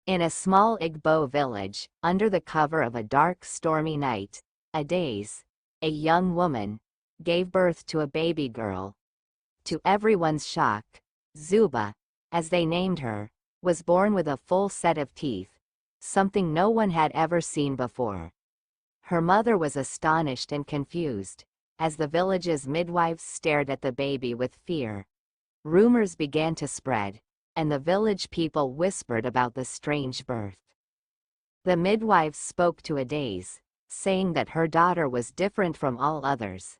In a small Igbo village, under the cover of a dark, stormy night, Adaze, a young woman, gave birth to a baby girl. To everyone's shock, Zuba, as they named her, was born with a full set of teeth, something no one had ever seen before. Her mother was astonished and confused, as the village's midwives stared at the baby with fear. Rumors began to spread, and the village people whispered about the strange birth. The midwives spoke to Adaze, saying that her daughter was different from all others.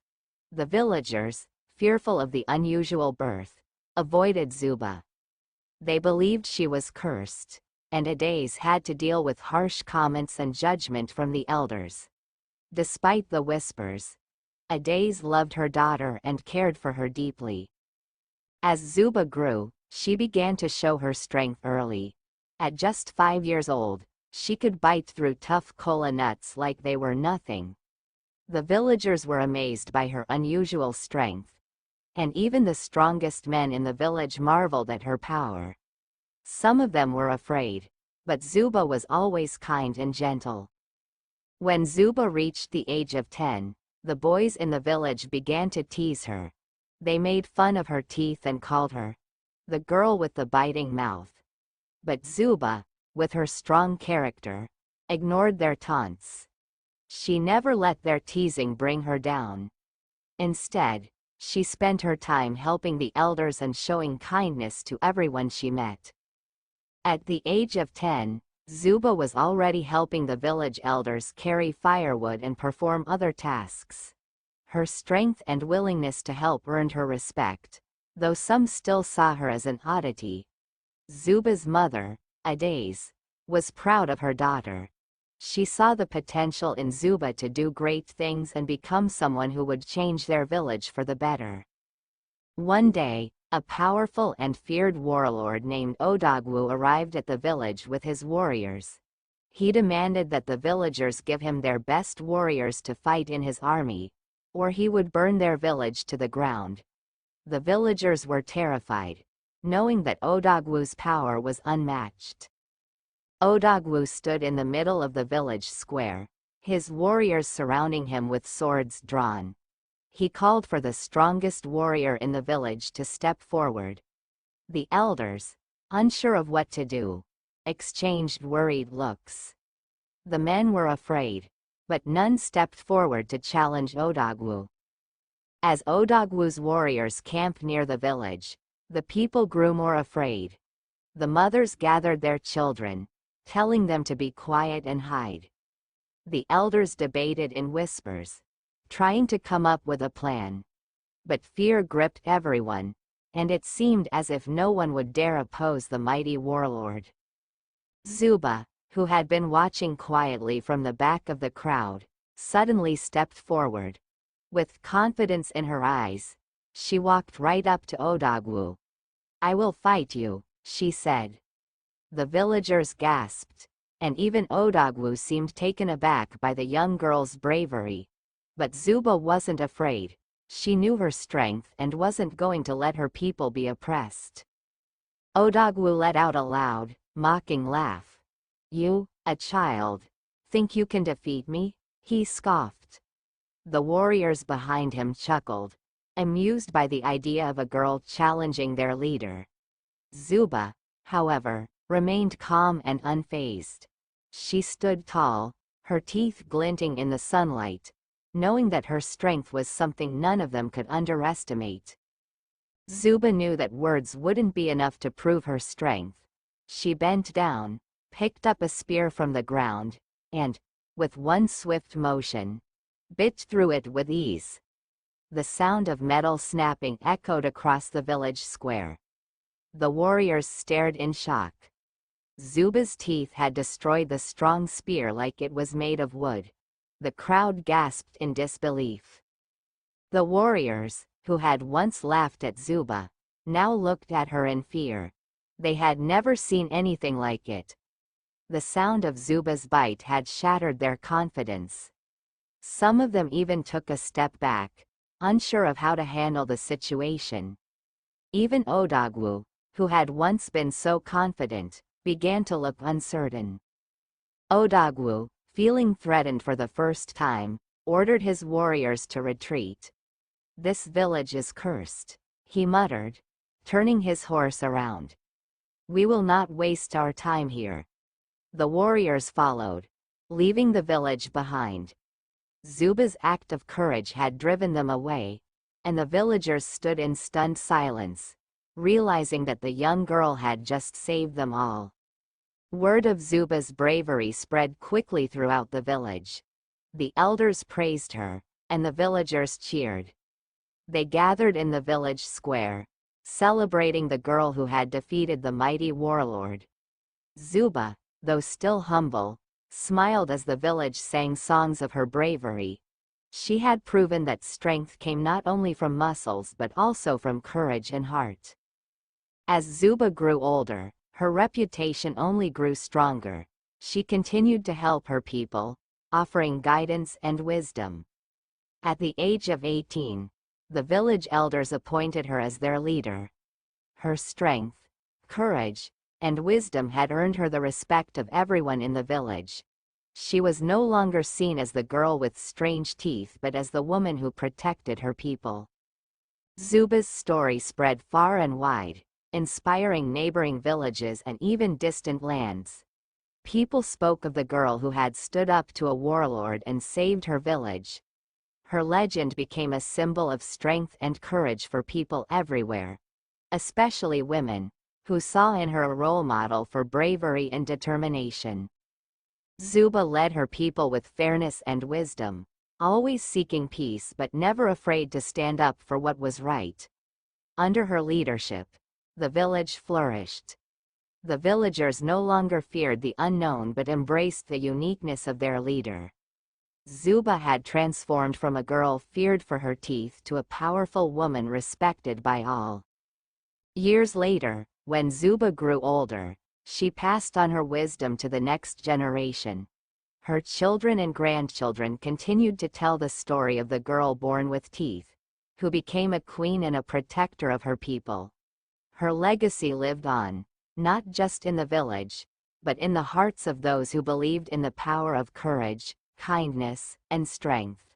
The villagers, fearful of the unusual birth, avoided Zuba. They believed she was cursed, and Adaze had to deal with harsh comments and judgment from the elders. Despite the whispers, Adaze loved her daughter and cared for her deeply. As Zuba grew, she began to show her strength early. At just 5 years old, she could bite through tough kola nuts like they were nothing. The villagers were amazed by her unusual strength, and even the strongest men in the village marveled at her power. Some of them were afraid, but Zuba was always kind and gentle. When Zuba reached the age of 10, the boys in the village began to tease her. They made fun of her teeth and called her the girl with the biting mouth. But Zuba, with her strong character, ignored their taunts. She never let their teasing bring her down. Instead, she spent her time helping the elders and showing kindness to everyone she met. At the age of 10, Zuba was already helping the village elders carry firewood and perform other tasks. Her strength and willingness to help earned her respect, though some still saw her as an oddity. Zuba's mother, Adaze, was proud of her daughter. She saw the potential in Zuba to do great things and become someone who would change their village for the better. One day, a powerful and feared warlord named Odogwu arrived at the village with his warriors. He demanded that the villagers give him their best warriors to fight in his army, or he would burn their village to the ground. The villagers were terrified, knowing that Odogwu's power was unmatched. Odogwu stood in the middle of the village square, his warriors surrounding him with swords drawn. He called for the strongest warrior in the village to step forward. The elders, unsure of what to do, exchanged worried looks. The men were afraid, but none stepped forward to challenge Odogwu. As Odogwu's warriors camped near the village, the people grew more afraid. The mothers gathered their children, telling them to be quiet and hide. The elders debated in whispers, trying to come up with a plan. But fear gripped everyone, and it seemed as if no one would dare oppose the mighty warlord. Zuba, who had been watching quietly from the back of the crowd, suddenly stepped forward. With confidence in her eyes, she walked right up to Odogwu. "I will fight you," she said. The villagers gasped, and even Odogwu seemed taken aback by the young girl's bravery. But Zuba wasn't afraid. She knew her strength and wasn't going to let her people be oppressed. Odogwu let out a loud, mocking laugh. "You, a child, think you can defeat me?" he scoffed. The warriors behind him chuckled, amused by the idea of a girl challenging their leader. Zuba, however, remained calm and unfazed. She stood tall, her teeth glinting in the sunlight, knowing that her strength was something none of them could underestimate. Zuba knew that words wouldn't be enough to prove her strength. She bent down, picked up a spear from the ground, and, with one swift motion, bit through it with ease. The sound of metal snapping echoed across the village square. The warriors stared in shock. Zuba's teeth had destroyed the strong spear like it was made of wood. The crowd gasped in disbelief. The warriors, who had once laughed at Zuba, now looked at her in fear. They had never seen anything like it. The sound of Zuba's bite had shattered their confidence. Some of them even took a step back, unsure of how to handle the situation. Even Odogwu, who had once been so confident, began to look uncertain. Odogwu, feeling threatened for the first time, ordered his warriors to retreat. "This village is cursed," he muttered, turning his horse around. "We will not waste our time here." The warriors followed, leaving the village behind. Zuba's act of courage had driven them away, and the villagers stood in stunned silence, realizing that the young girl had just saved them all. Word of Zuba's bravery spread quickly throughout the village. The elders praised her, and the villagers cheered. They gathered in the village square, celebrating the girl who had defeated the mighty warlord. Zuba, though still humble, smiled as the village sang songs of her bravery. She had proven that strength came not only from muscles but also from courage and heart. As Zuba grew older, her reputation only grew stronger. She continued to help her people, offering guidance and wisdom. At the age of 18, the village elders appointed her as their leader. Her strength, courage, and wisdom had earned her the respect of everyone in the village. She was no longer seen as the girl with strange teeth but as the woman who protected her people. Zuba's story spread far and wide, inspiring neighboring villages and even distant lands. People spoke of the girl who had stood up to a warlord and saved her village. Her legend became a symbol of strength and courage for people everywhere, especially women, who saw in her a role model for bravery and determination. Zuba led her people with fairness and wisdom, always seeking peace but never afraid to stand up for what was right. Under her leadership, the village flourished. The villagers no longer feared the unknown but embraced the uniqueness of their leader. Zuba had transformed from a girl feared for her teeth to a powerful woman respected by all. Years later, when Zuba grew older, she passed on her wisdom to the next generation. Her children and grandchildren continued to tell the story of the girl born with teeth, who became a queen and a protector of her people. Her legacy lived on, not just in the village, but in the hearts of those who believed in the power of courage, kindness, and strength.